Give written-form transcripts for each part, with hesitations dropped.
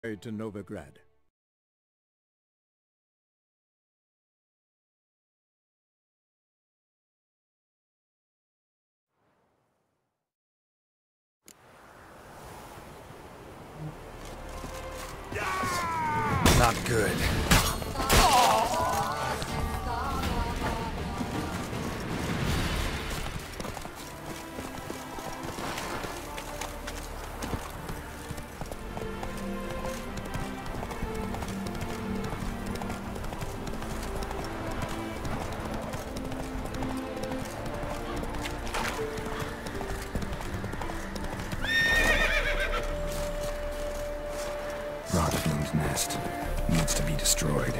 To Novigrad. Not good. Rockflume's nest needs to be destroyed.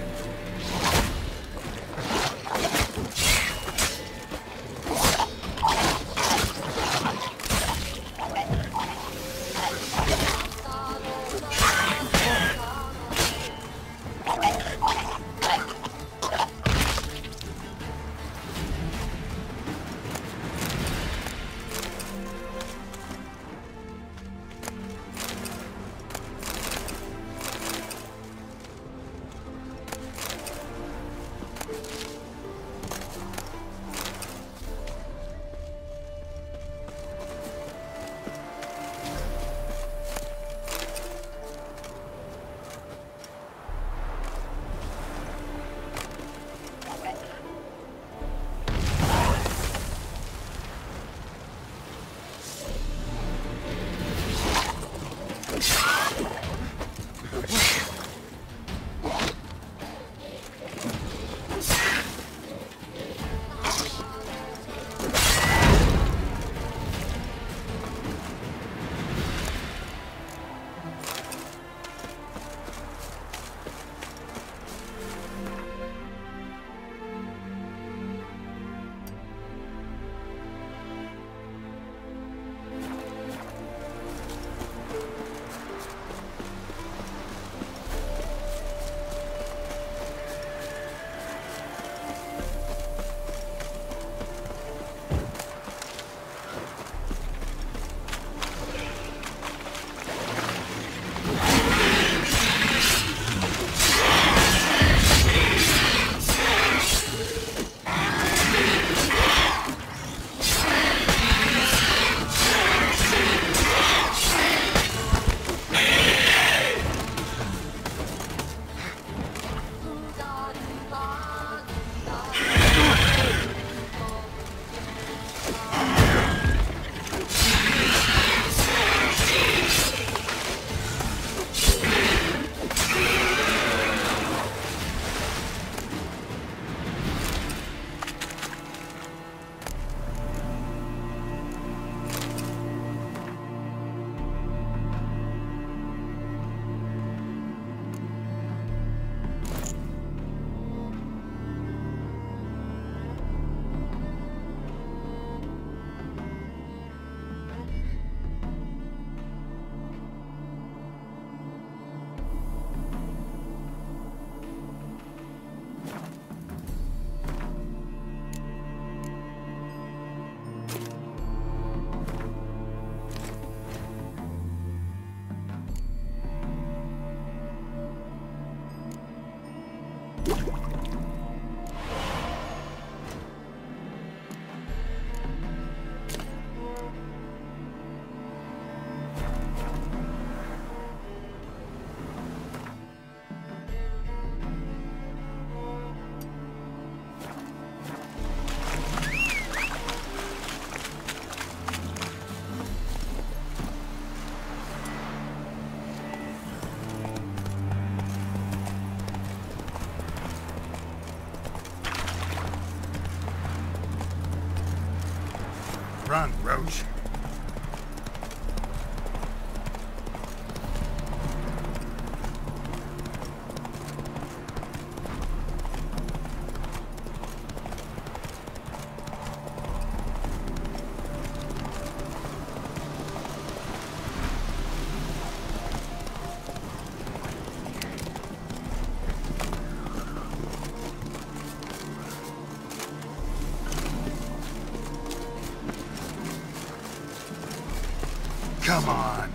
Run, Roach. Come on.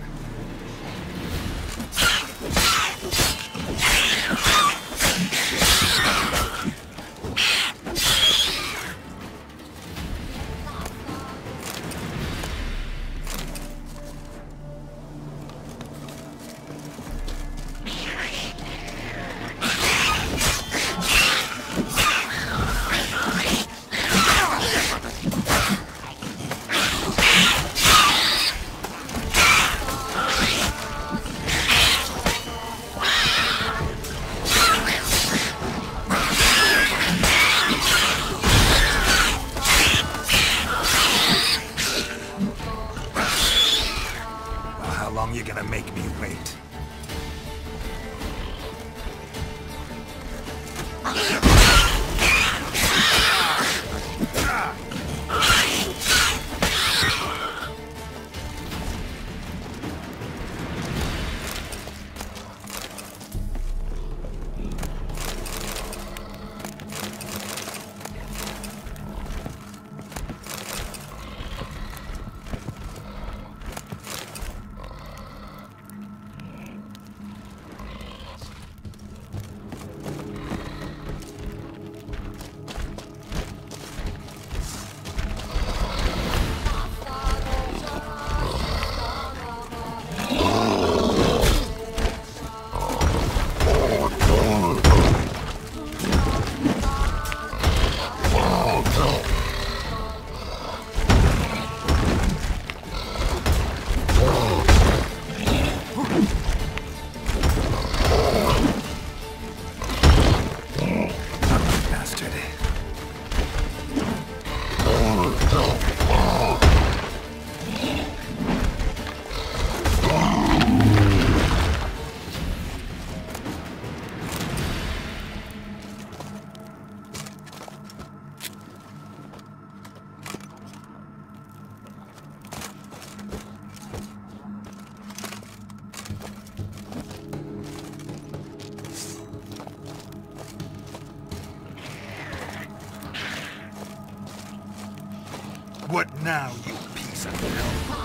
What now, you piece of hell?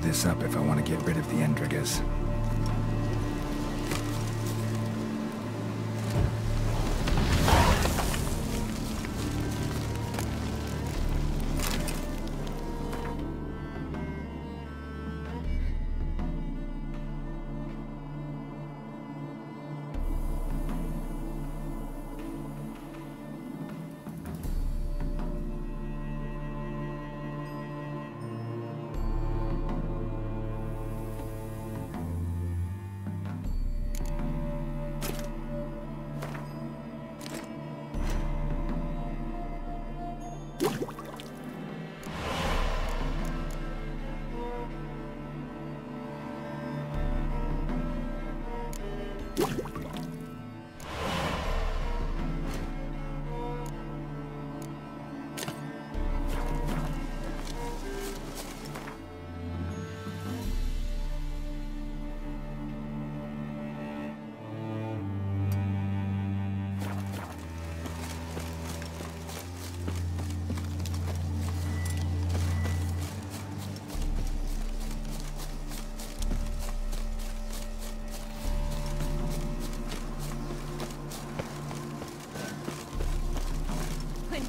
this up if I want to get rid of the Endrigas.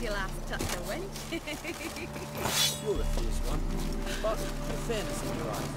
Your last touch a wench. You're a fierce one, but with fairness in your eyes.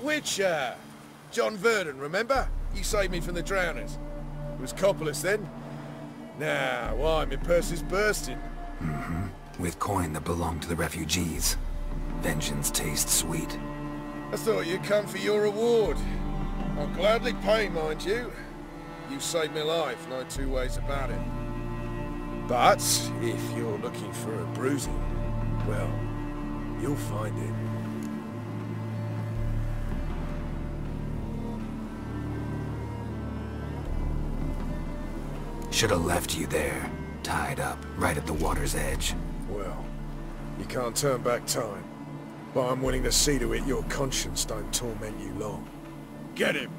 Which, John Verdon, remember? You saved me from the drowners. It was Coppolis then. Now, why, my purse is bursting. Mm-hmm. With coin that belonged to the refugees. Vengeance tastes sweet. I thought you'd come for your reward. I'll gladly pay, mind you. You saved my life, no two ways about it. But, if you're looking for a bruising, well, you'll find it. Should have left you there, tied up, right at the water's edge. Well, you can't turn back time. But I'm willing to see to it your conscience don't torment you long. Get him!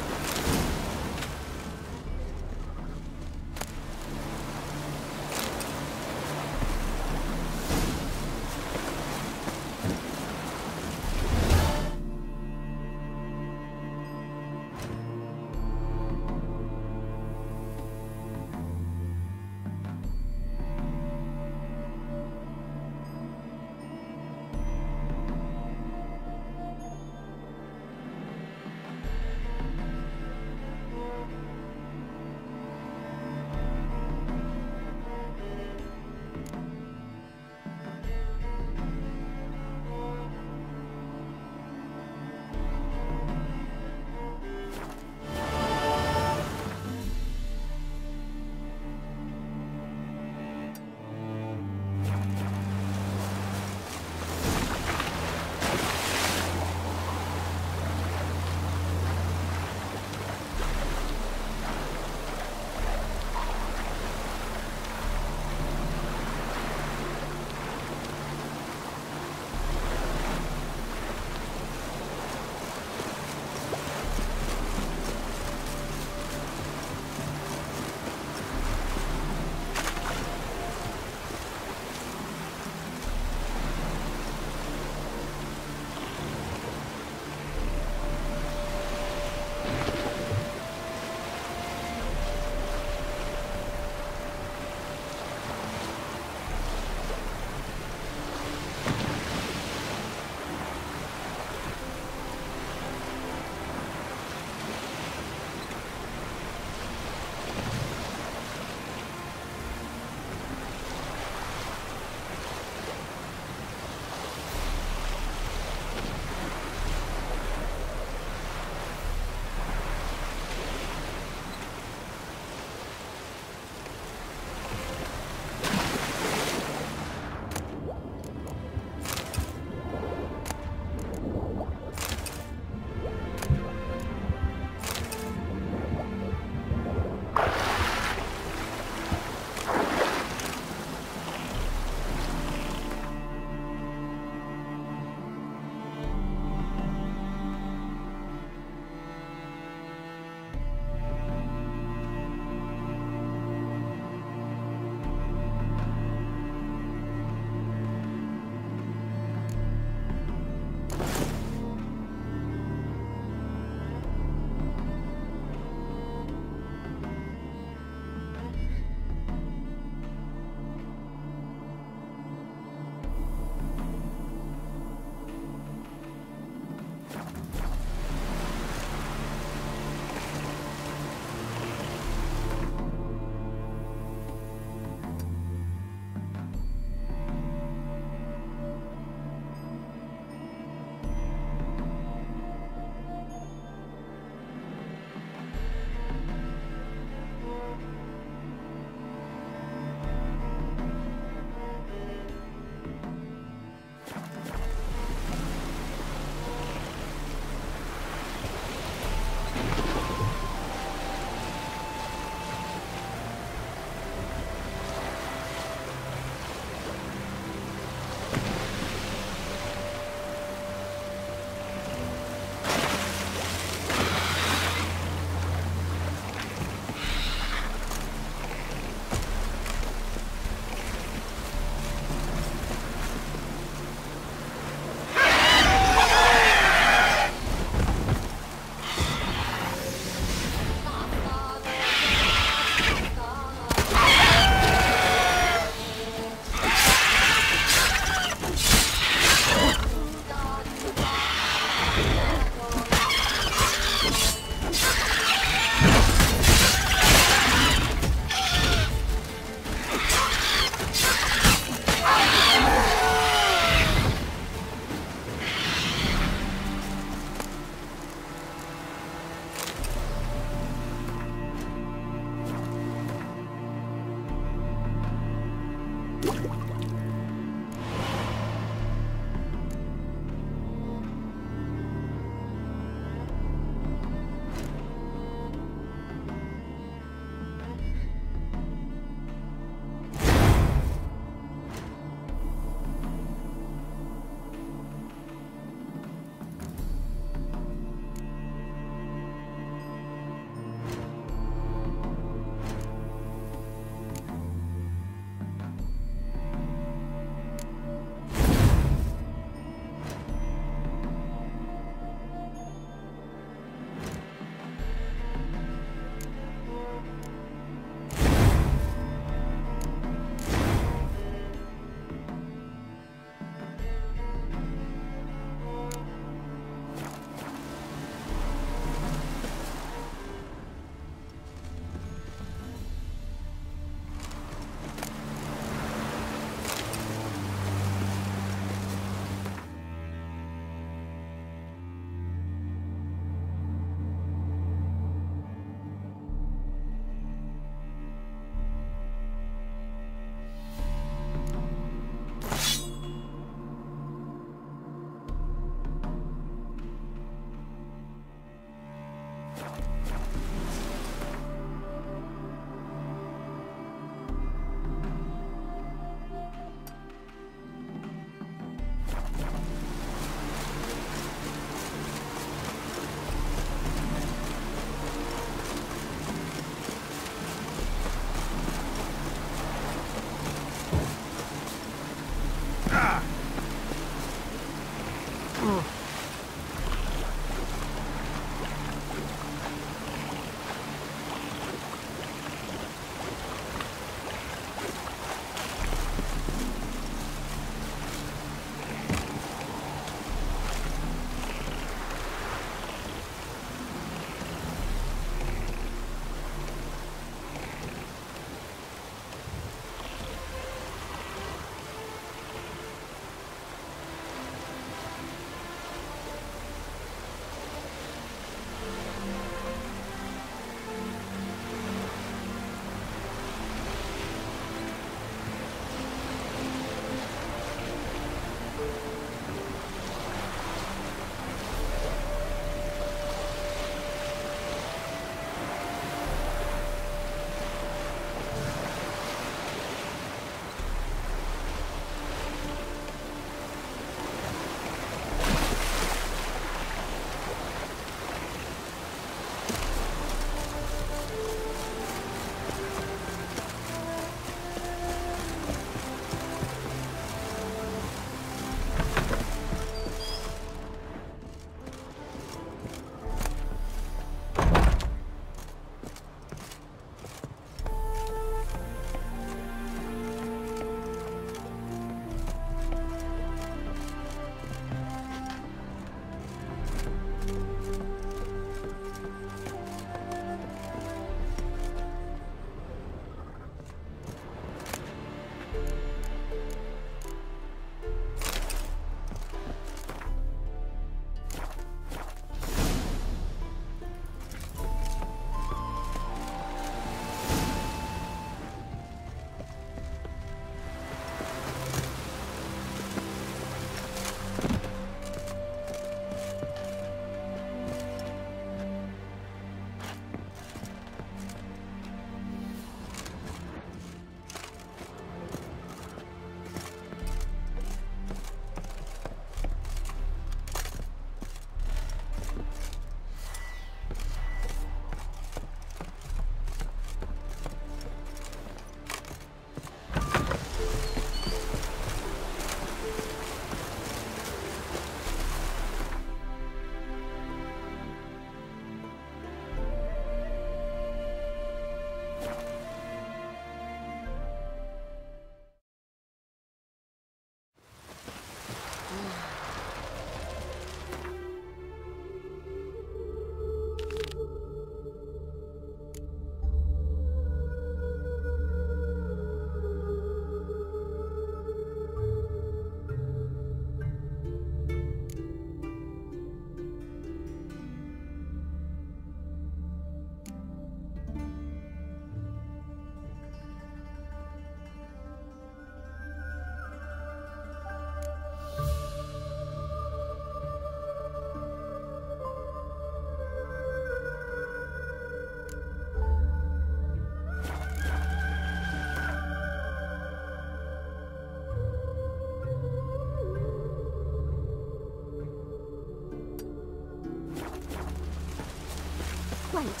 Wait,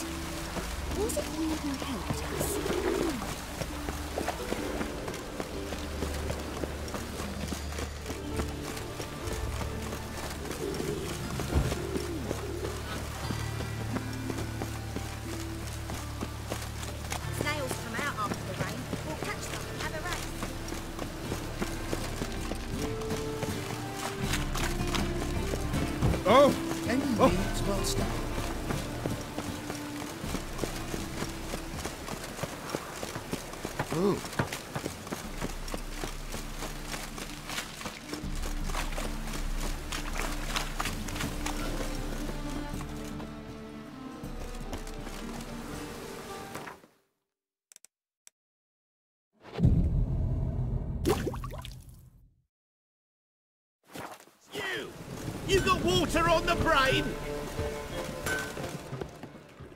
was it you who helped us? Snails come out after the rain. We'll catch them and have a race. Oh! Any minutes well spent. Ooh. You got water on the brain?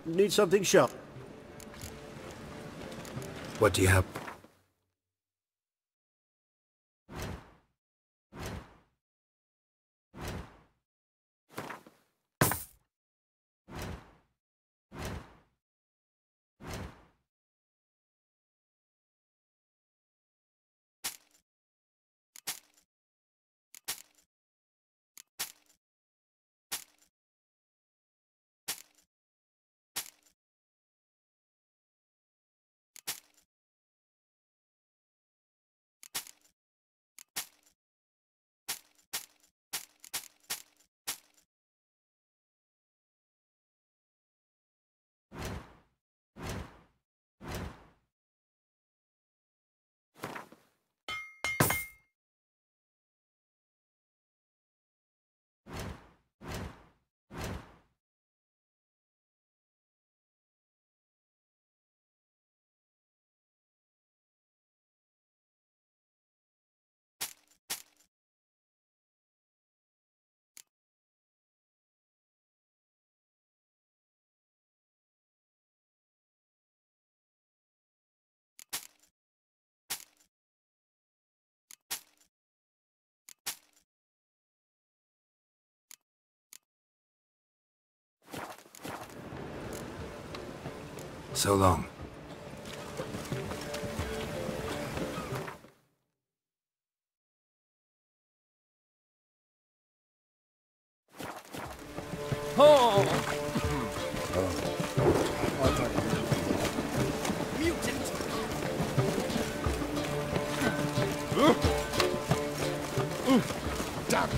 Need something sharp. What do you have? So long. Damn it!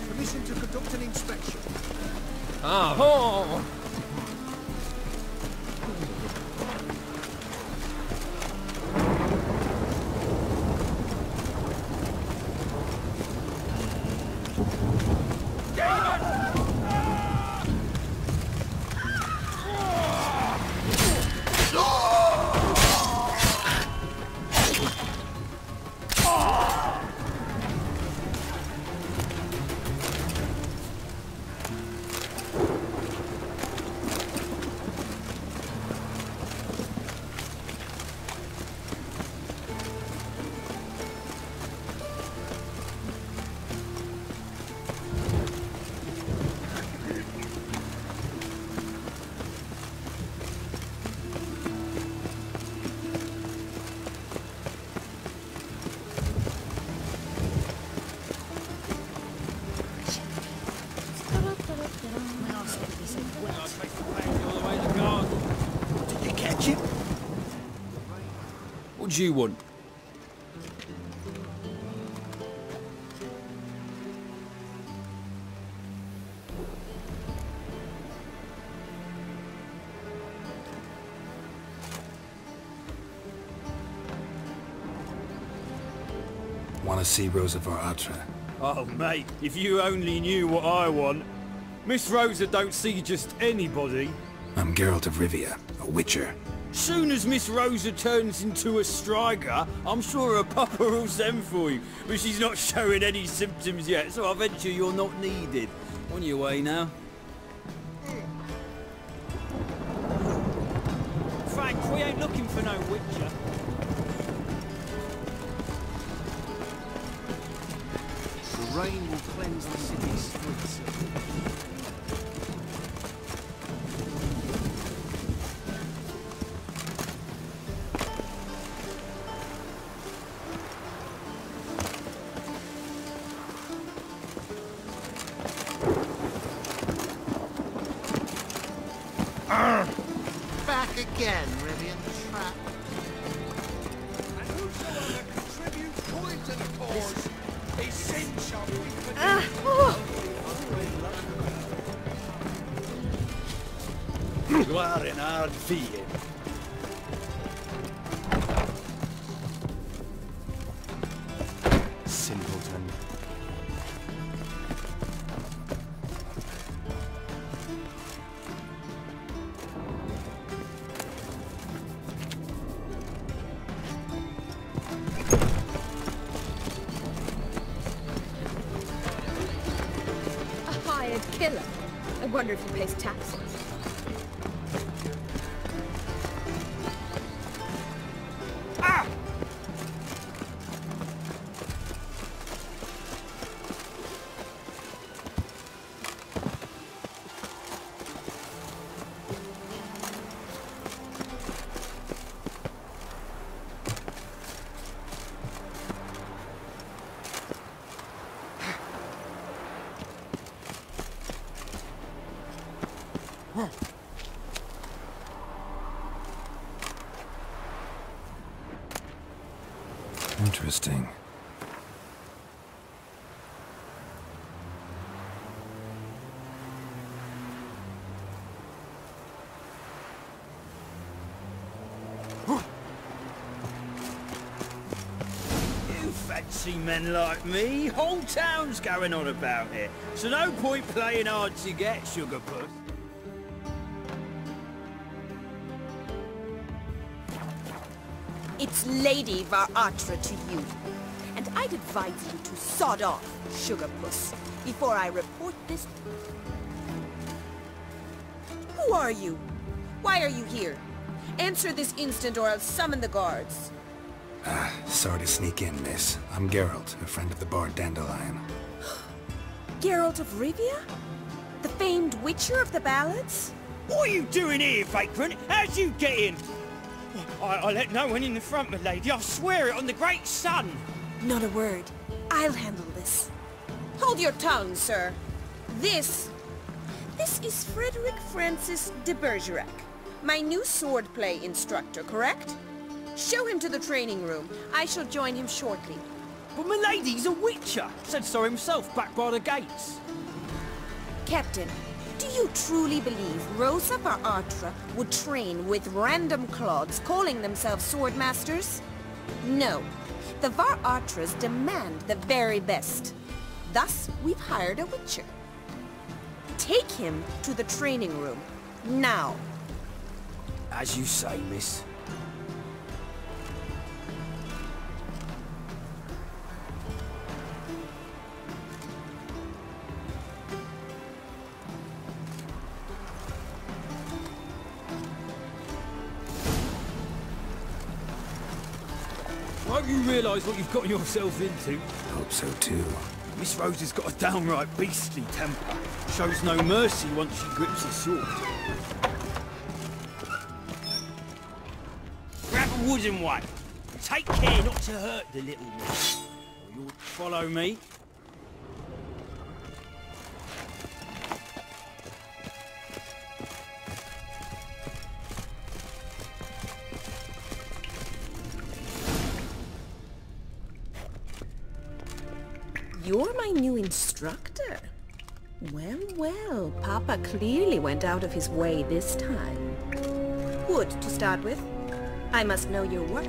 Permission to conduct an inspection. Did you catch him? What do you want? Want to see Rosa Atra? Oh, mate, if you only knew what I want. Miss Rosa don't see just anybody. I'm Geralt of Rivia, a witcher. Soon as Miss Rosa turns into a striker, I'm sure her papa will send for you. But she's not showing any symptoms yet, so I venture you're not needed. On your way now. Thanks, we ain't looking for no witcher. The rain will cleanse the city's streets. Back again, Rivian Trap. And whosoever contributes coin to the cause, his sin shall be forgiven. You are an hard fiend. Simpleton. A hired killer. I wonder if he pays taxes. Interesting. You fancy men like me? Whole town's going on about it. So no point playing hard to get, sugar puss. It's Lady Varatra to you. And I'd advise you to sod off, sugar puss, before I report this. Who are you? Why are you here? Answer this instant or I'll summon the guards. Sorry to sneak in, miss. I'm Geralt, a friend of the bard Dandelion. Geralt of Rivia? The famed witcher of the ballads? What are you doing here, vagrant? How'd you get in? I let no one in the front, my lady. I swear it on the great sun. Not a word. I'll handle this. Hold your tongue, sir. This is Frederick Francis de Bergerac, my new swordplay instructor, correct? Show him to the training room. I shall join him shortly. But my lady's a witcher. Said so himself back by the gates. Captain, do you truly believe Rosa Varatra would train with random clods calling themselves swordmasters? No. The Varatras demand the very best. Thus, we've hired a witcher. Take him to the training room. Now. As you say, miss. Won't you realise what you've gotten yourself into? Hope so too. Miss Rose has got a downright beastly temper. Shows no mercy once she grips a sword. Grab a wooden one. Take care not to hurt the little miss. Or you'll follow me. You're my new instructor. Well, well, Papa clearly went out of his way this time. Wood, to start with. I must know your worth.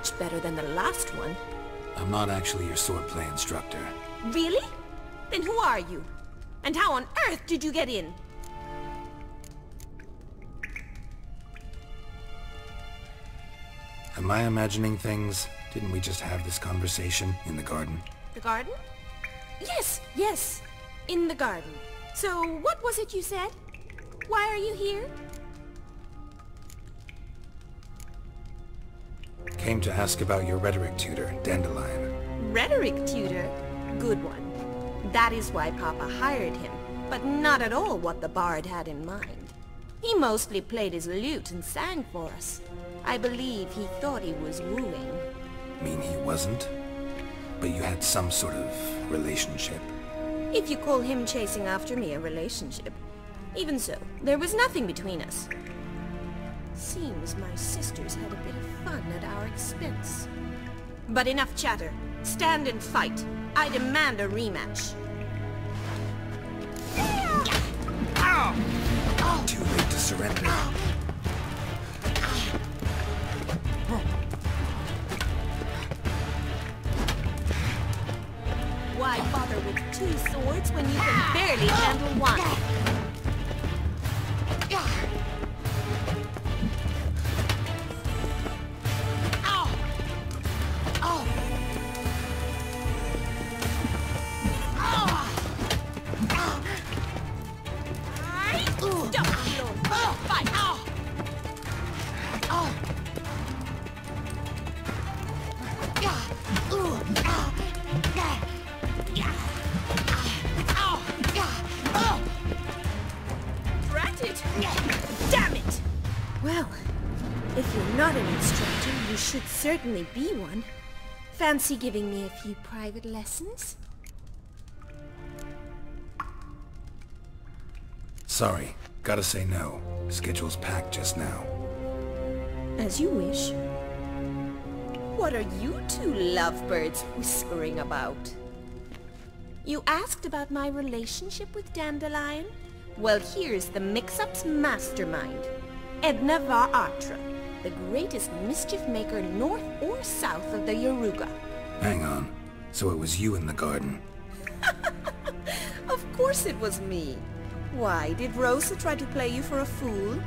much better than the last one. I'm not actually your swordplay instructor. Really? Then who are you? And how on earth did you get in? Am I imagining things? Didn't we just have this conversation in the garden? The garden? Yes, yes. In the garden. So, what was it you said? Why are you here? Came to ask about your rhetoric tutor, Dandelion. Rhetoric tutor? Good one. That is why Papa hired him, but not at all what the bard had in mind. He mostly played his lute and sang for us. I believe he thought he was wooing. Mean he wasn't? But you had some sort of relationship. If you call him chasing after me a relationship. Even so, there was nothing between us. Seems my sisters had a bit of fun at our expense. But enough chatter. Stand and fight. I demand a rematch. Too late to surrender. Why bother with two swords when you can barely handle one? Damn it! Well, if you're not an instructor, you should certainly be one. Fancy giving me a few private lessons? Sorry, gotta say no. Schedule's packed just now. As you wish. What are you two lovebirds whispering about? You asked about my relationship with Dandelion? Well, here's the mix-up's mastermind. Edna var Atra, the greatest mischief maker north or south of the Yaruga. Hang on. So it was you in the garden? Of course it was me. Why, did Rosa try to play you for a fool?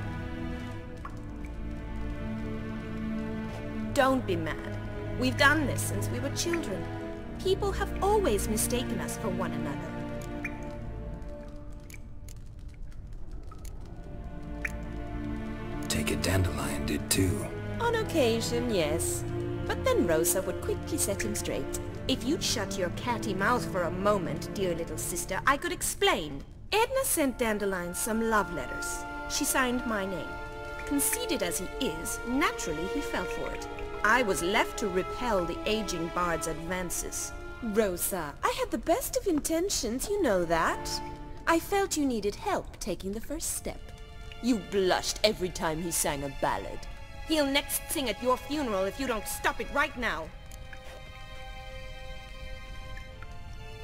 Don't be mad. We've done this since we were children. People have always mistaken us for one another. Take it Dandelion did too. On occasion, yes. But then Rosa would quickly set him straight. If you'd shut your catty mouth for a moment, dear little sister, I could explain. Edna sent Dandelion some love letters. She signed my name. Conceited as he is, naturally he fell for it. I was left to repel the aging bard's advances. Rosa, I had the best of intentions, you know that. I felt you needed help taking the first step. You blushed every time he sang a ballad. He'll next sing at your funeral if you don't stop it right now.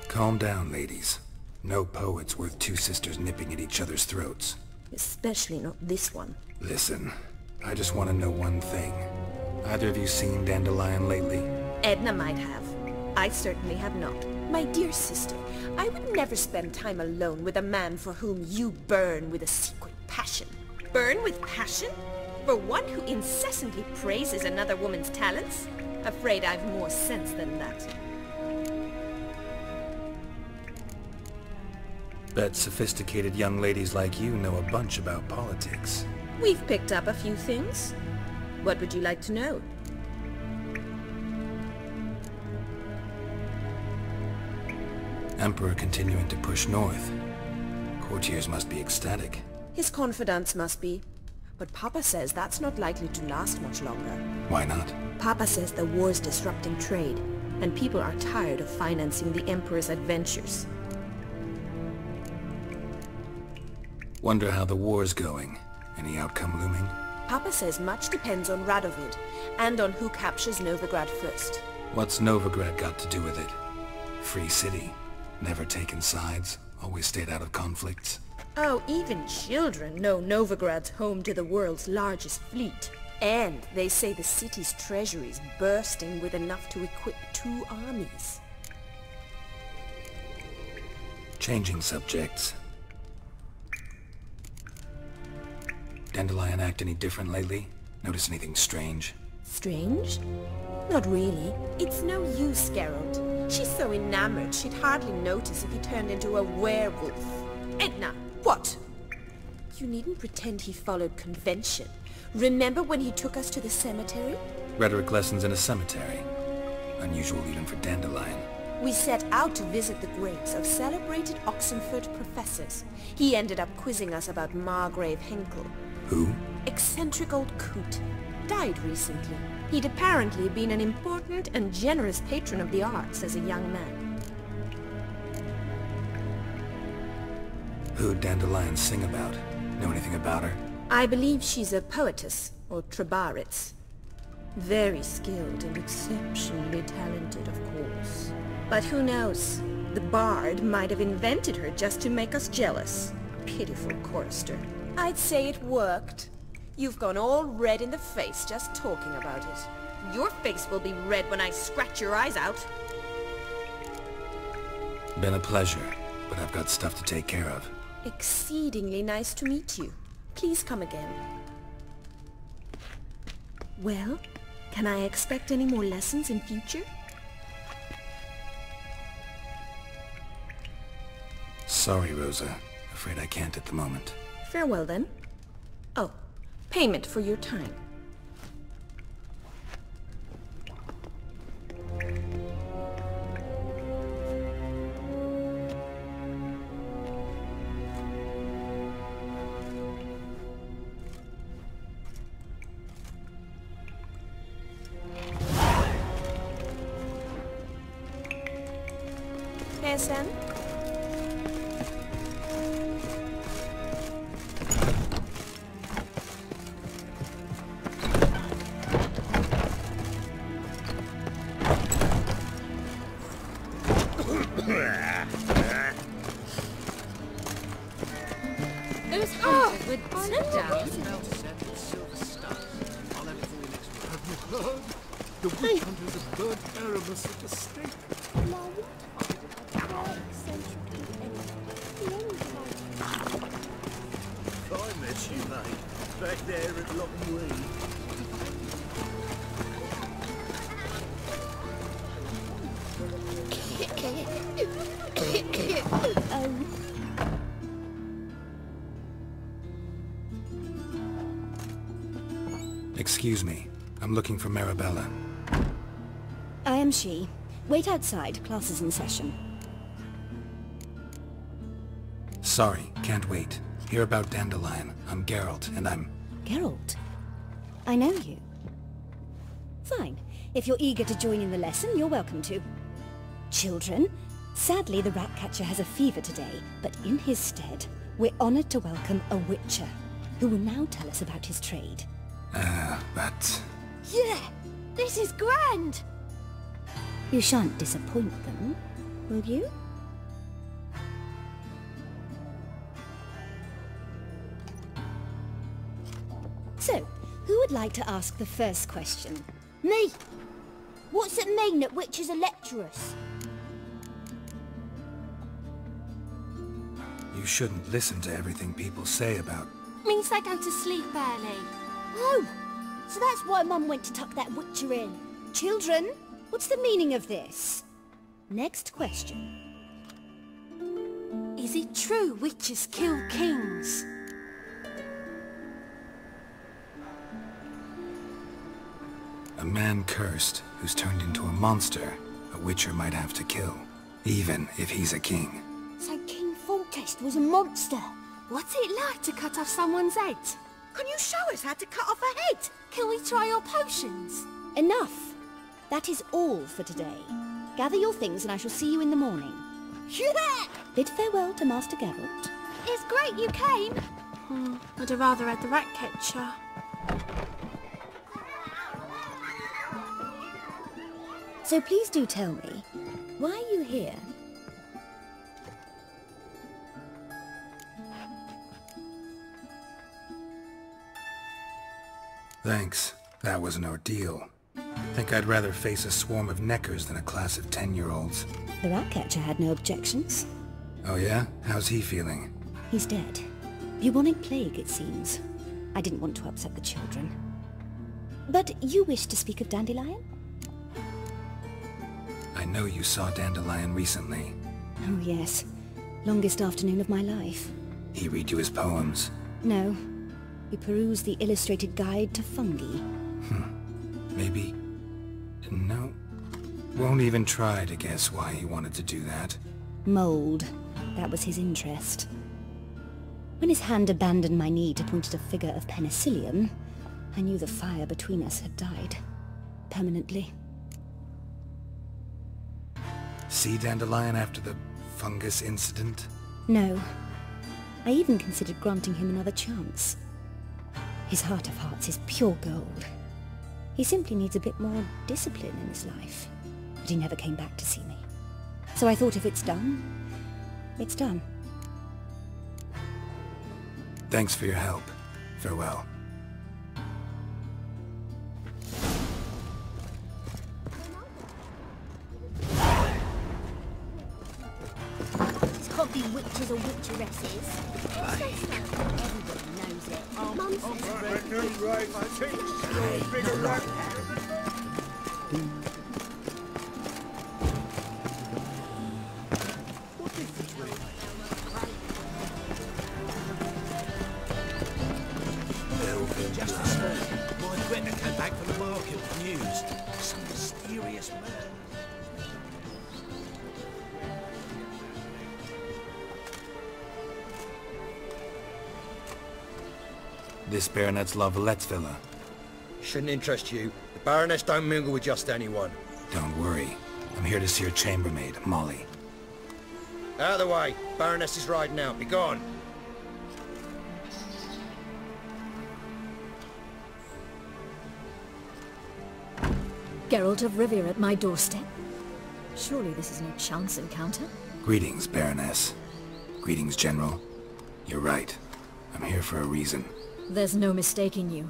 Calm down, ladies. No poet's worth two sisters nipping at each other's throats. Especially not this one. Listen, I just want to know one thing. Either of you seen Dandelion lately? Edna might have. I certainly have not. My dear sister, I would never spend time alone with a man for whom you burn with a secret passion. Burn with passion? For one who incessantly praises another woman's talents? Afraid I've more sense than that. Bet sophisticated young ladies like you know a bunch about politics. We've picked up a few things. What would you like to know? Emperor continuing to push north. Courtiers must be ecstatic. His confidants must be. But Papa says that's not likely to last much longer. Why not? Papa says the war's disrupting trade, and people are tired of financing the Emperor's adventures. Wonder how the war's going. Any outcome looming? Papa says much depends on Radovid, and on who captures Novigrad first. What's Novigrad got to do with it? Free city. Never taken sides. Always stayed out of conflicts. Oh, even children know Novigrad's home to the world's largest fleet. And they say the city's treasury is bursting with enough to equip 2 armies. Changing subjects. Dandelion act any different lately? Notice anything strange? Strange? Not really. It's no use, Geralt. She's so enamored she'd hardly notice if he turned into a werewolf. Edna, what? You needn't pretend he followed convention. Remember when he took us to the cemetery? Rhetoric lessons in a cemetery. Unusual even for Dandelion. We set out to visit the graves of celebrated Oxenford professors. He ended up quizzing us about Margrave Henkel. Who? Eccentric old coot. Died recently. He'd apparently been an important and generous patron of the arts as a young man. Who'd Dandelion sing about? Know anything about her? I believe she's a poetess, or trabaritz. Very skilled and exceptionally talented, of course. But who knows? The bard might have invented her just to make us jealous. Pitiful chorister. I'd say it worked. You've gone all red in the face just talking about it. Your face will be red when I scratch your eyes out. Been a pleasure, but I've got stuff to take care of. Exceedingly nice to meet you. Please come again. Well, can I expect any more lessons in future? Sorry, Rosa. Afraid I can't at the moment. Farewell then. Oh, payment for your time. Sen? Those hunters would sit down. The witch hunters have burned Aramis at the stake. I met you, mate. Back there at Lock Lee. Excuse me. I'm looking for Marabella. I am she. Wait outside. Class is in session. Sorry, can't wait. Hear about Dandelion. I'm Geralt, and I'm... Geralt? I know you. Fine. If you're eager to join in the lesson, you're welcome to. Children, sadly the Ratcatcher has a fever today, but in his stead, we're honored to welcome a Witcher, who will now tell us about his trade. But... Yeah! This is grand! You shan't disappoint them, will you? So, who would like to ask the first question? Me! What's it mean that witches are lecturers? You shouldn't listen to everything people say about... Means they go to sleep early. Oh! So that's why Mum went to tuck that witcher in. Children, what's the meaning of this? Next question. Is it true witches kill kings? A man cursed who's turned into a monster a Witcher might have to kill, even if he's a king. So King Foltest was a monster. What's it like to cut off someone's head? Can you show us how to cut off a head? Can we try your potions? Enough! That is all for today. Gather your things and I shall see you in the morning. Yeah! Bid farewell to Master Geralt. It's great you came. I'd have rather had the Ratcatcher. So please do tell me, why are you here? Thanks. That was an ordeal. Think I'd rather face a swarm of neckers than a class of 10-year-olds. The Ratcatcher had no objections. Oh yeah? How's he feeling? He's dead. Bubonic plague, it seems. I didn't want to upset the children. But you wish to speak of Dandelion? I know you saw Dandelion recently. Oh yes. Longest afternoon of my life. He read you his poems? No. We perused the illustrated guide to fungi. Maybe... No. Won't even try to guess why he wanted to do that. Mold. That was his interest. When his hand abandoned my knee to point at a figure of penicillium, I knew the fire between us had died. Permanently. See Dandelion after the fungus incident? No. I even considered granting him another chance. His heart of hearts is pure gold. He simply needs a bit more discipline in his life. But he never came back to see me. So I thought if it's done, it's done. Thanks for your help. Farewell. This can't be witches or witcheresses. Everybody knows it. Mum Just this morning, my Gretna came back from the market with news. Some mysterious man. This Baronet's Lavalettes villa. Shouldn't interest you. The Baroness don't mingle with just anyone. Don't worry. I'm here to see your chambermaid, Molly. Out of the way. Baroness is riding out. Be gone. Geralt of Rivia at my doorstep? Surely this is no chance encounter? Greetings, Baroness. Greetings, General. You're right. I'm here for a reason. There's no mistaking you.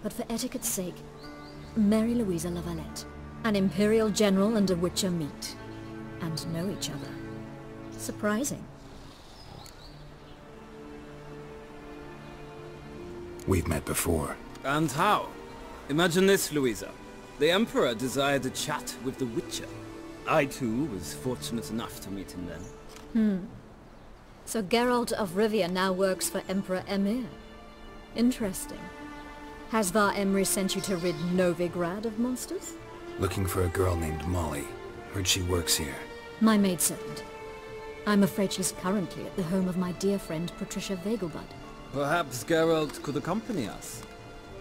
But for etiquette's sake, Mary Louisa Lavalette, an Imperial General and a Witcher meet, and know each other. Surprising. We've met before. And how? Imagine this, Louisa. The Emperor desired a chat with the Witcher. I, too, was fortunate enough to meet him then. So Geralt of Rivia now works for Emperor Emir. Interesting. Has Var Emry sent you to rid Novigrad of monsters? Looking for a girl named Molly. Heard she works here. My maidservant. I'm afraid she's currently at the home of my dear friend Patricia Vegelbud. Perhaps Geralt could accompany us.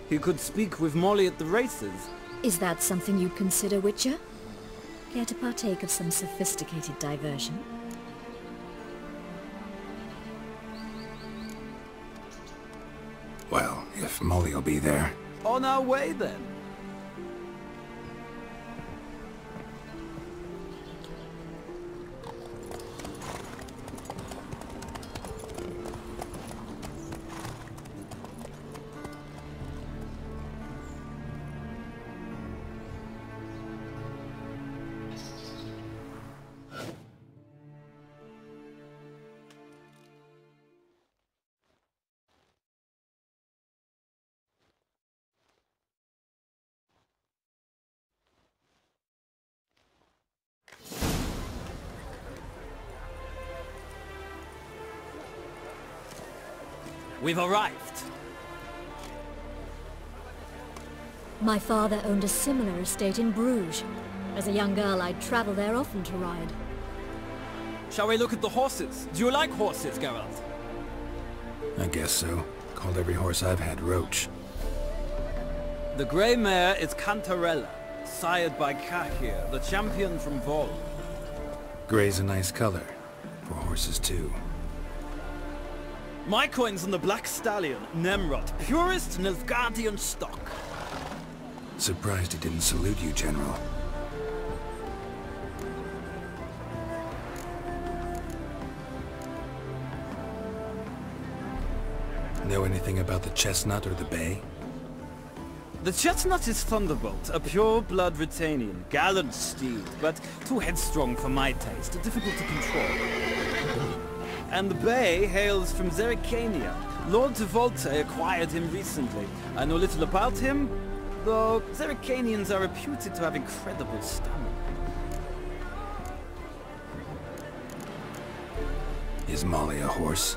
He could speak with Molly at the races. Is that something you'd consider, Witcher? Care to partake of some sophisticated diversion? Well, if Molly'll be there. On our way, then. We've arrived. My father owned a similar estate in Bruges. As a young girl, I'd travel there often to ride. Shall we look at the horses? Do you like horses, Geralt? I guess so. Called every horse I've had Roach. The grey mare is Cantarella, sired by Kahir, the champion from Vol. Grey's a nice color. For horses, too. My coin's on the Black Stallion, Nemrod, purest Nilfgaardian stock. Surprised he didn't salute you, General. Know anything about the chestnut or the bay? The chestnut is Thunderbolt, a pure-blood Britannian, gallant steed, but too headstrong for my taste, difficult to control. And the bay hails from Zerrikania. Lord Tevolte acquired him recently. I know little about him, though Zerrikanians are reputed to have incredible stamina. Is Molly a horse?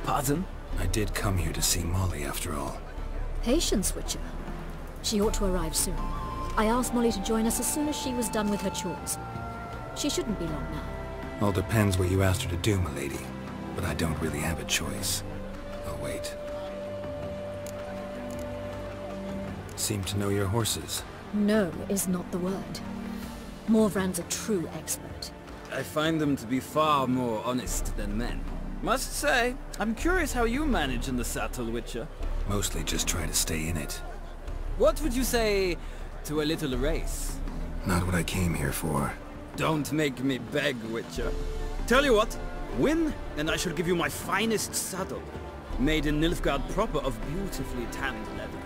Pardon? I did come here to see Molly after all. Patience, Witcher. She ought to arrive soon. I asked Molly to join us as soon as she was done with her chores. She shouldn't be long now. All depends what you asked her to do, milady. But I don't really have a choice. I'll wait. Seem to know your horses. No is not the word. Morvran's a true expert. I find them to be far more honest than men. Must say, I'm curious how you manage in the saddle, Witcher. Mostly just try to stay in it. What would you say to a little race? Not what I came here for. Don't make me beg, Witcher. Tell you what, win, and I shall give you my finest saddle, made in Nilfgaard proper of beautifully tanned leather.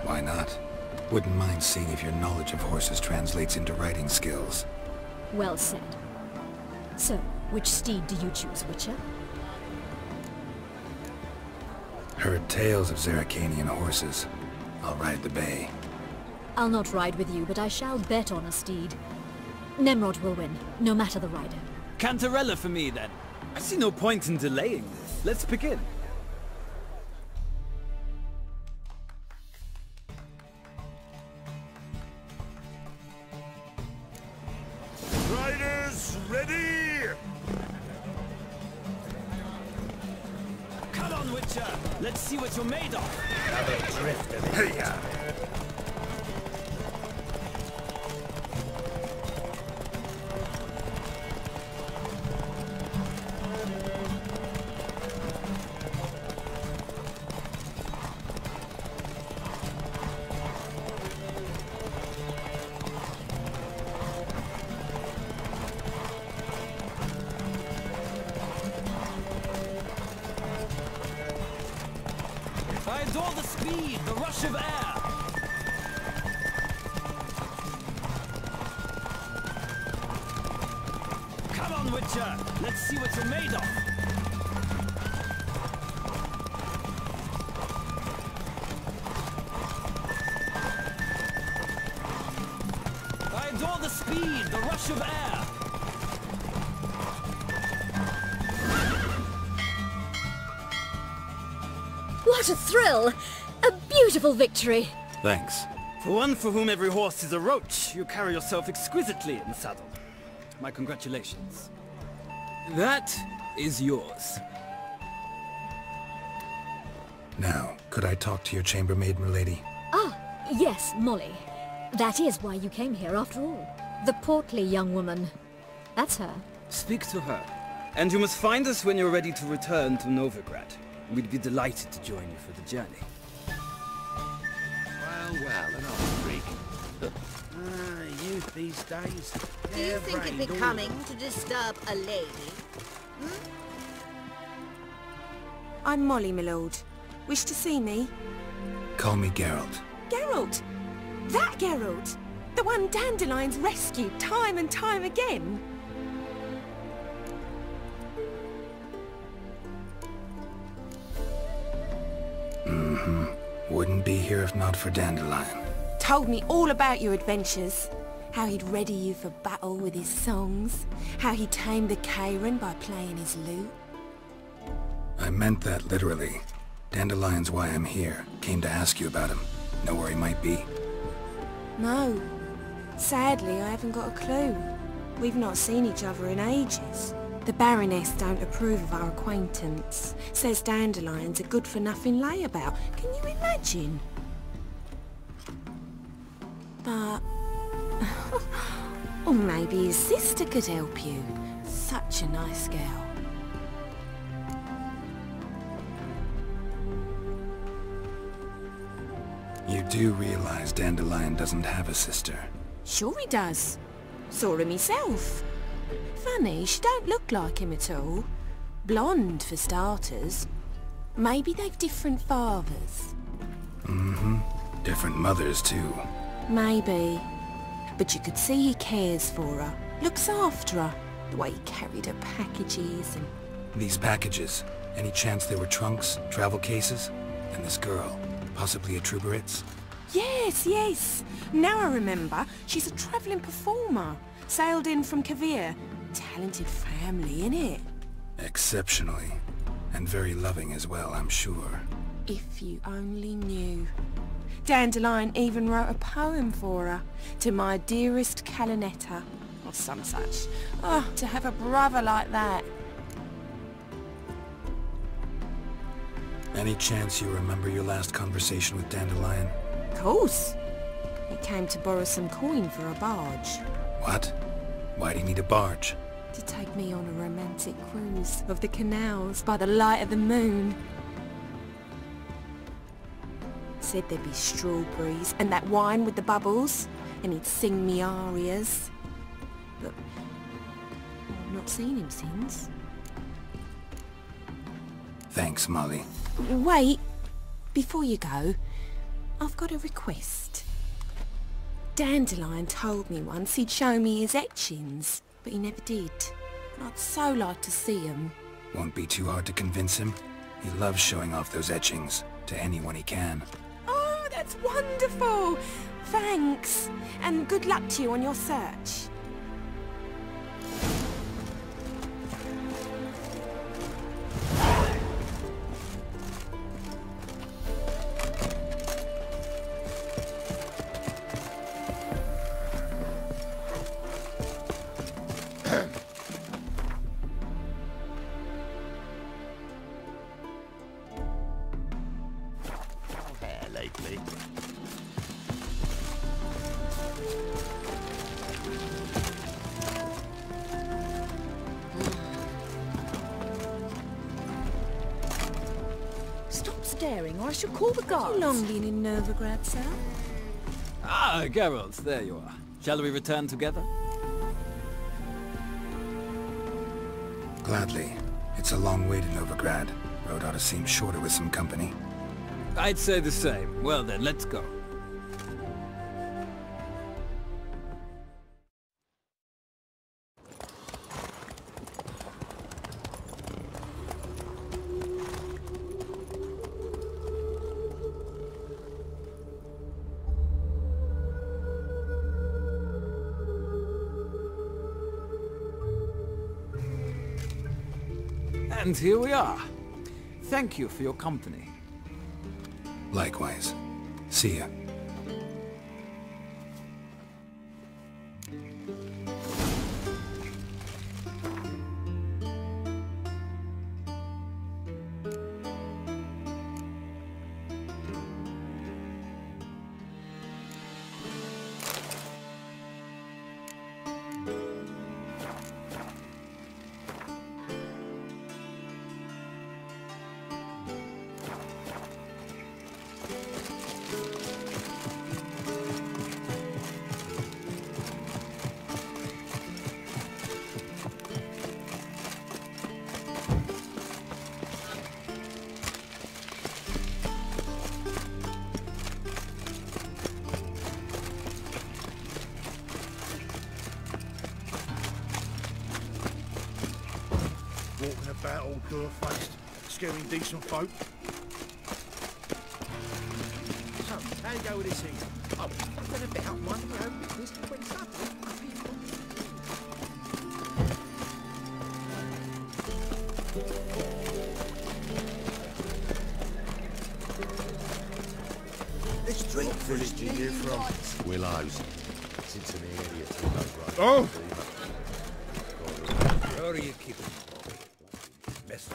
Why not? Wouldn't mind seeing if your knowledge of horses translates into riding skills. Well said. So, which steed do you choose, Witcher? Heard tales of Zerrikanian horses. I'll ride the bay. I'll not ride with you, but I shall bet on a steed. Nemrod will win, no matter the rider. Cantarella for me, then. I see no point in delaying this. Let's begin. Riders, ready! Come on, Witcher! Let's see what you're made of! Have a drift of it. Hey-ya! I adore the speed, the rush of air! Come on, Witcher! Let's see what you're made of! I adore the speed, the rush of air! What a thrill! A beautiful victory! Thanks. For one for whom every horse is a roach, you carry yourself exquisitely in the saddle. My congratulations. That is yours. Now, could I talk to your chambermaid, milady? Ah, yes, Molly. That is why you came here after all. The portly young woman. That's her. Speak to her. And you must find us when you're ready to return to Novigrad. We'd be delighted to join you for the journey. Well, an old freak. Youth these days. Do you think it becoming to disturb a lady? I'm Molly, my lord. Wish to see me? Call me Geralt. Geralt! That Geralt! The one Dandelion's rescued time and time again! Wouldn't be here if not for Dandelion. Told me all about your adventures. How he'd ready you for battle with his songs. How he tamed the Karen by playing his lute. I meant that literally. Dandelion's why I'm here. Came to ask you about him. Know where he might be? No. Sadly, I haven't got a clue. We've not seen each other in ages. The Baroness don't approve of our acquaintance. Says Dandelion's a good-for-nothing layabout. Can you imagine? But... or maybe his sister could help you. Such a nice girl. You do realize Dandelion doesn't have a sister? Sure he does. Saw him himself. Funny, she don't look like him at all. Blonde, for starters. Maybe they've different fathers. Mm-hmm. Different mothers, too. Maybe. But you could see he cares for her. Looks after her. The way he carried her packages and... These packages, any chance they were trunks, travel cases? And this girl, possibly a Truberitz? Yes, yes. Now I remember. She's a travelling performer. Sailed in from Kavir. Talented family, innit? Exceptionally. And very loving as well, I'm sure. If you only knew. Dandelion even wrote a poem for her. To my dearest Calinetta. Or some such. Oh, to have a brother like that. Any chance you remember your last conversation with Dandelion? Of course. He came to borrow some coin for a barge. What? Why do you need a barge? To take me on a romantic cruise of the canals by the light of the moon. Said there'd be strawberries and that wine with the bubbles, and he'd sing me arias. But I've not seen him since. Thanks, Molly. Wait, before you go, I've got a request. Dandelion told me once he'd show me his etchings, but he never did. I'd so like to see them. Won't be too hard to convince him. He loves showing off those etchings to anyone he can. Oh, that's wonderful! Thanks, and good luck to you on your search. Lately. Stop staring or I shall call the guards. How long been in Novigrad, sir? Ah, Geralt, there you are. Shall we return together? Gladly. It's a long way to Novigrad. Road ought to seem shorter with some company. I'd say the same. Well then, let's go. And here we are. Thank you for your company. Likewise. See ya. Walking about all door-faced, scaring decent folk. So, how you go with this thing? Oh, I've done a bit out one of my own business when suddenly people... This drink village are you from? Willows. Since an area to go right. Oh! Where are you keeping mess?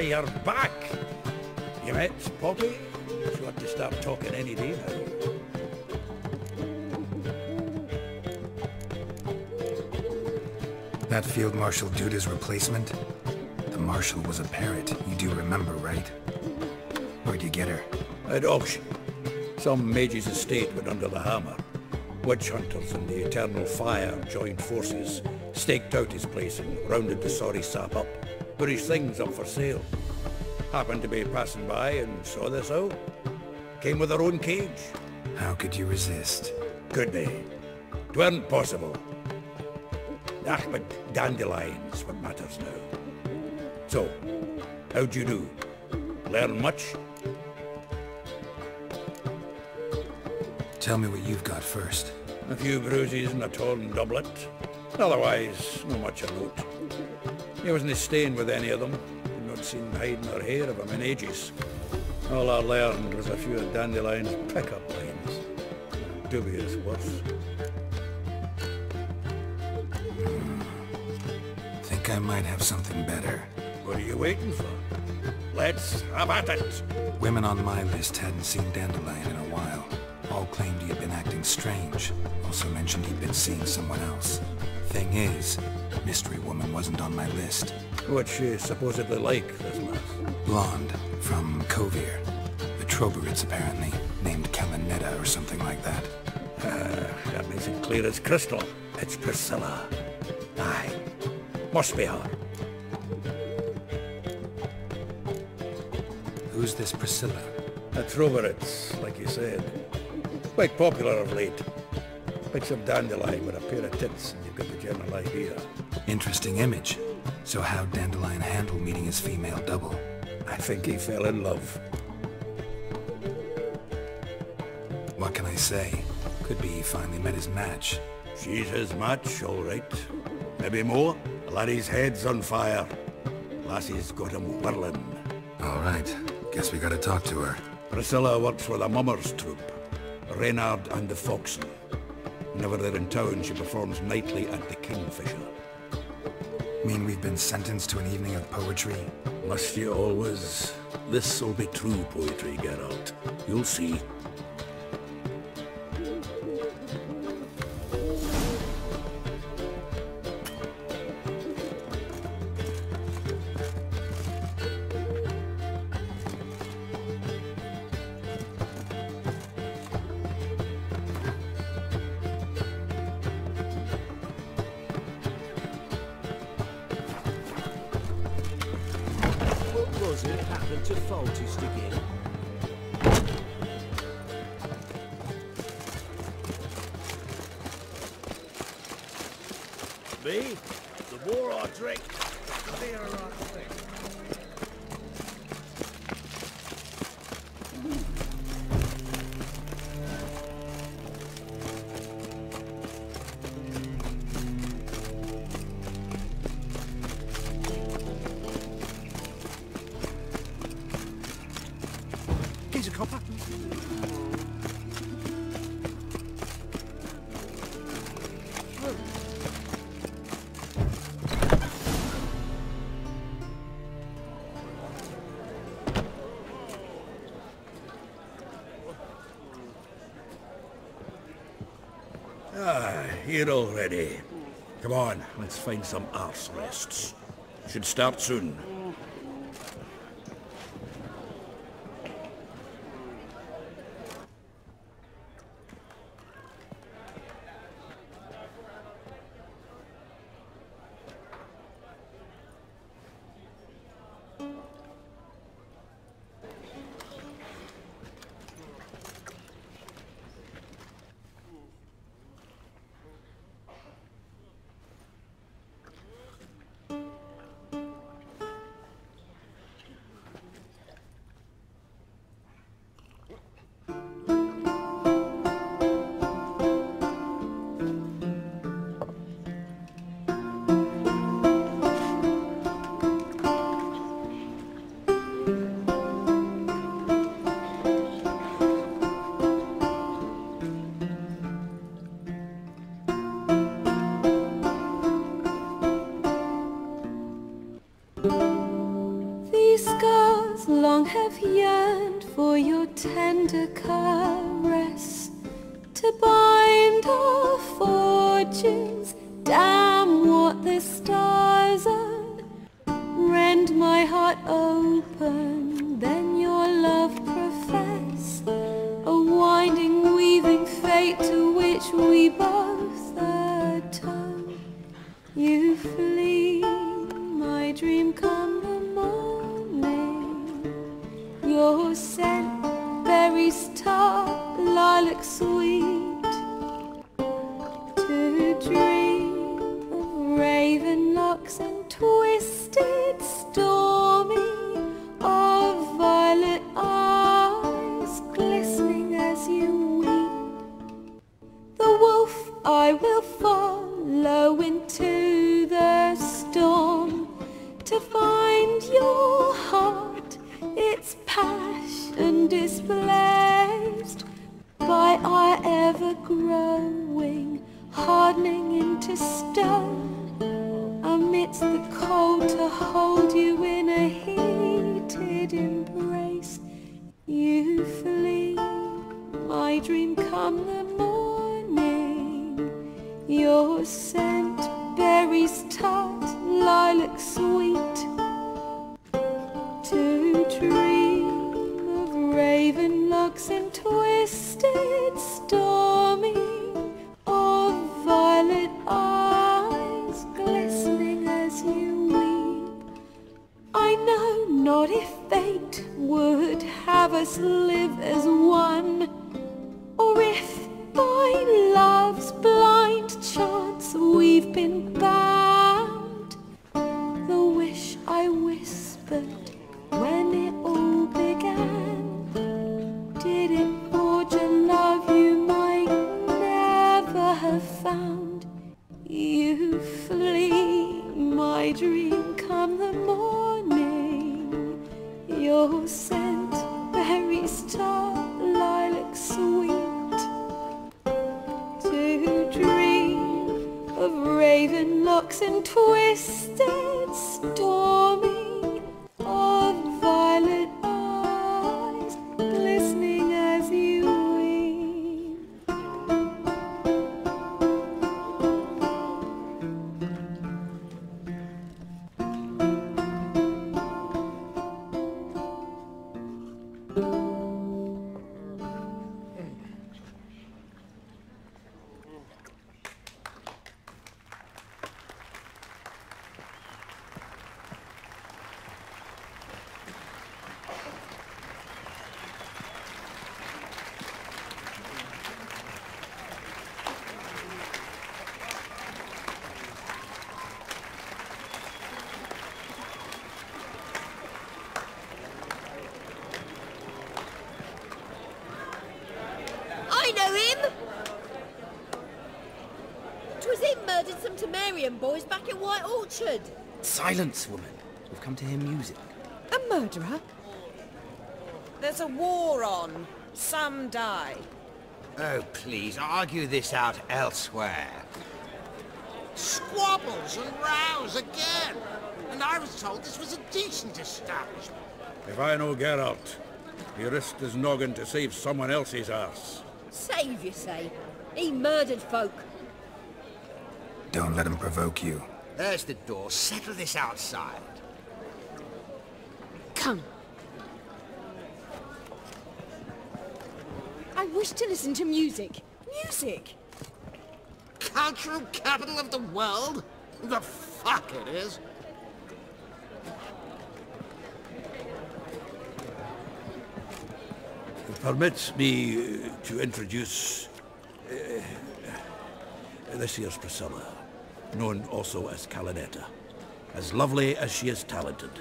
you're back. You met Poppy? She ought to start talking any day now. That Field Marshal Duda's replacement? The Marshal was a parrot, you do remember, right? Where'd you get her? At auction. Some mage's estate went under the hammer. Witch hunters and the Eternal Fire joined forces, staked out his place and rounded the sorry sap up. Put his things up for sale. Happened to be passing by and saw this out. Came with her own cage. How could you resist? Could they? 'Tweren't possible. Ah, but dandelions what matters now. So, how'd you do? Learn much? Tell me what you've got first. A few bruises and a torn doublet. Otherwise, not much of note. He wasn't staying with any of them. I'd not seen hiding or hair of him in ages. All I learned was a few of Dandelion's pickup lines. Dubious worse. Think I might have something better. What are you waiting for? Let's have at it! Women on my list hadn't seen Dandelion in a while. All claimed he had been acting strange. Also mentioned he'd been seeing someone else. Thing is, Mystery Woman wasn't on my list. What's she supposedly like, this lass? Blonde, from Kovir. The Troberids, apparently. Named Kalanetta or something like that. That makes it clear as crystal. It's Priscilla. Aye. Must be her. Who's this Priscilla? A Troberids, like you said. Quite popular of late. Picks up Dandelion with a pair of tits and you've got the general idea. Interesting image. So how'd Dandelion handle meeting his female double? I think he fell in love. What can I say? Could be he finally met his match. She's his match, all right. Maybe more. The laddie's head's on fire. Lassie's got him whirling. All right. Guess we gotta talk to her. Priscilla works for the Mummers troupe. Reynard and the Foxen. Whenever they're in town, she performs nightly at the Kingfisher. Mean we've been sentenced to an evening of poetry? Must you always? This'll be true poetry, Geralt. You'll see. It happened to faulty stick in. Me? The more I drink, the clearer I think. He's a copper. Here already. Come on, let's find some arse rests. Should start soon. yearned for your tender caress, to bind our fortunes. Damn what the stars are. Rend my heart open, then your love profess, a winding, weaving fate to which we both atone. You flee, my dream come the morning. Your scent, berries tart, lilac sweet, to dream of raven locks and twisted, stormy, of violet eyes glistening as you weep. The wolf I will follow into the storm, to find your heart, its passion displaced by our ever-growing, hardening into stone. Amidst the cold, to hold you in a heated embrace. You flee, my dream come the morning. Your scent, berries tart, lilac sweet, to dream of raven locks and twisted, stormy, of violet eyes glistening as you weep. I know not if fate would have us live as one, or if by love's blind chance we've been bound. The wish I whispered when it all began, did it forge a love you might never have found. You flee, my dream come the morning. Your scent, berries tart, lilac sweet, to dream of raven locks and twisted, stormy, of violet eyes glistening as you weep. I know him! 'Twas him murdered some Temerian boys back in White Orchard. Silence, woman. We've come to hear music. A murderer? There's a war on. Some die. Oh, please, argue this out elsewhere. Squabbles and rows again. And I was told this was a decent establishment. If I know Geralt, he risked his noggin to save someone else's arse. Save, you say? He murdered folk. Don't let him provoke you. There's the door. Settle this outside. Come. I wish to listen to music. Music! Cultural capital of the world? The fuck it is. Permits me to introduce this here's Priscilla, known also as Calinetta, as lovely as she is talented.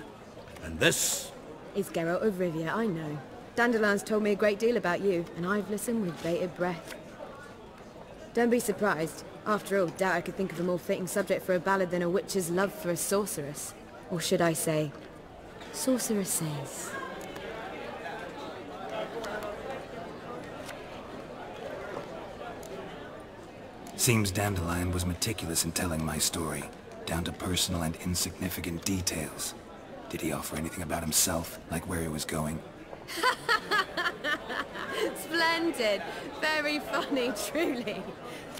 And this is Geralt of Rivia, I know. Dandelion's told me a great deal about you, and I've listened with bated breath. Don't be surprised. After all, doubt I could think of a more fitting subject for a ballad than a witch's love for a sorceress. Or should I say, sorceresses. Seems Dandelion was meticulous in telling my story, down to personal and insignificant details. Did he offer anything about himself, like where he was going? Splendid. Very funny, truly.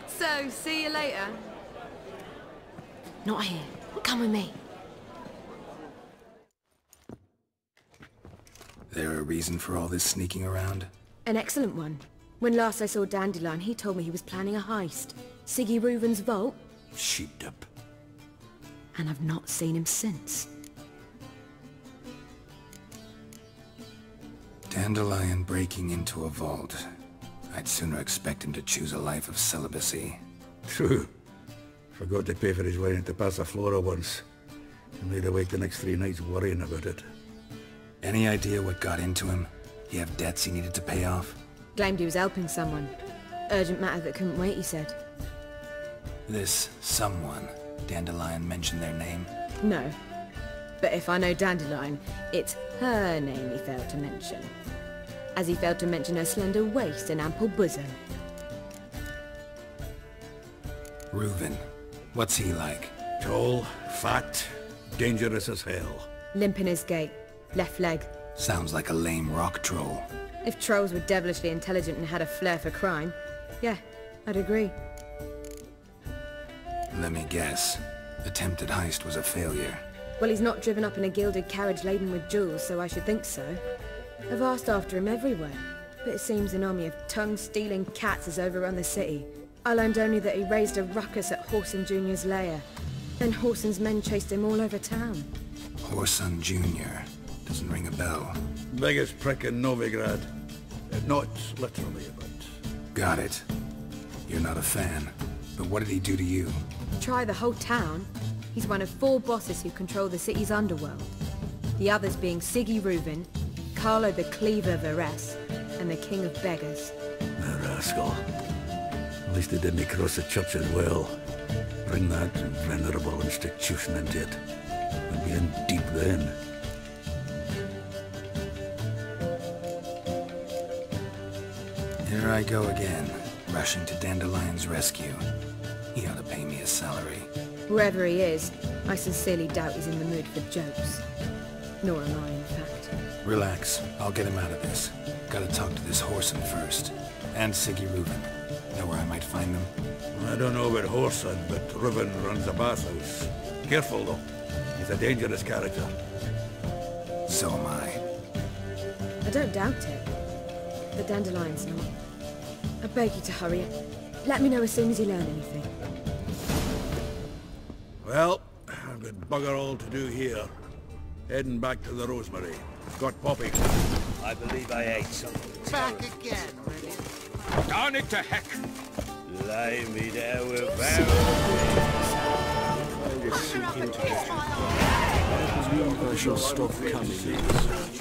So, see you later. Not here. Come with me. There a reason for all this sneaking around? An excellent one. When last I saw Dandelion, he told me he was planning a heist. Siggy Reuven's vault. Sheeped up. And I've not seen him since. Dandelion breaking into a vault. I'd sooner expect him to choose a life of celibacy. True. Forgot to pay for his way into Passaflora once. And laid awake the next 3 nights worrying about it. Any idea what got into him? He have debts he needed to pay off? Claimed he was helping someone. Urgent matter that couldn't wait, he said. This someone, Dandelion mentioned their name? No. But if I know Dandelion, it's her name he failed to mention. As he failed to mention her slender waist and ample bosom. Reuven. What's he like? Tall, fat, dangerous as hell. Limp in his gait. Left leg. Sounds like a lame rock troll. If trolls were devilishly intelligent and had a flair for crime, yeah, I'd agree. Let me guess. Attempted heist was a failure. Well, he's not driven up in a gilded carriage laden with jewels, so I should think so. I've asked after him everywhere, but it seems an army of tongue-stealing cats has overrun the city. I learned only that he raised a ruckus at Whoreson Jr.'s lair. Then Whoreson's men chased him all over town. Whoreson Jr. Doesn't ring a bell. Biggest prick in Novigrad. Not literally, but... Got it. You're not a fan. But what did he do to you? Try the whole town. He's one of 4 bosses who control the city's underworld. The others being Siggy Reuven, Carlo the Cleaver Varese, and the King of Beggars. The rascal. At least they didn't cross the church as well. Bring that venerable institution into it. We'll be in deep then. Here I go again, rushing to Dandelion's rescue. He ought to pay me a salary. Wherever he is, I sincerely doubt he's in the mood for jokes. Nor am I, in fact. Relax. I'll get him out of this. Gotta talk to this Whoreson first. And Siggy Reuven. Know where I might find them? I don't know about Whoreson, but Reuven runs a bathhouse. Careful, though. He's a dangerous character. So am I. I don't doubt it. But Dandelion's not. I beg you to hurry it. Let me know as soon as you learn anything. Well, I've got bugger all to do here. Heading back to the Rosemary. Got Poppy. I believe I ate something. Back again, really. Darn it to heck! Lay me there with Universal stuff coming in.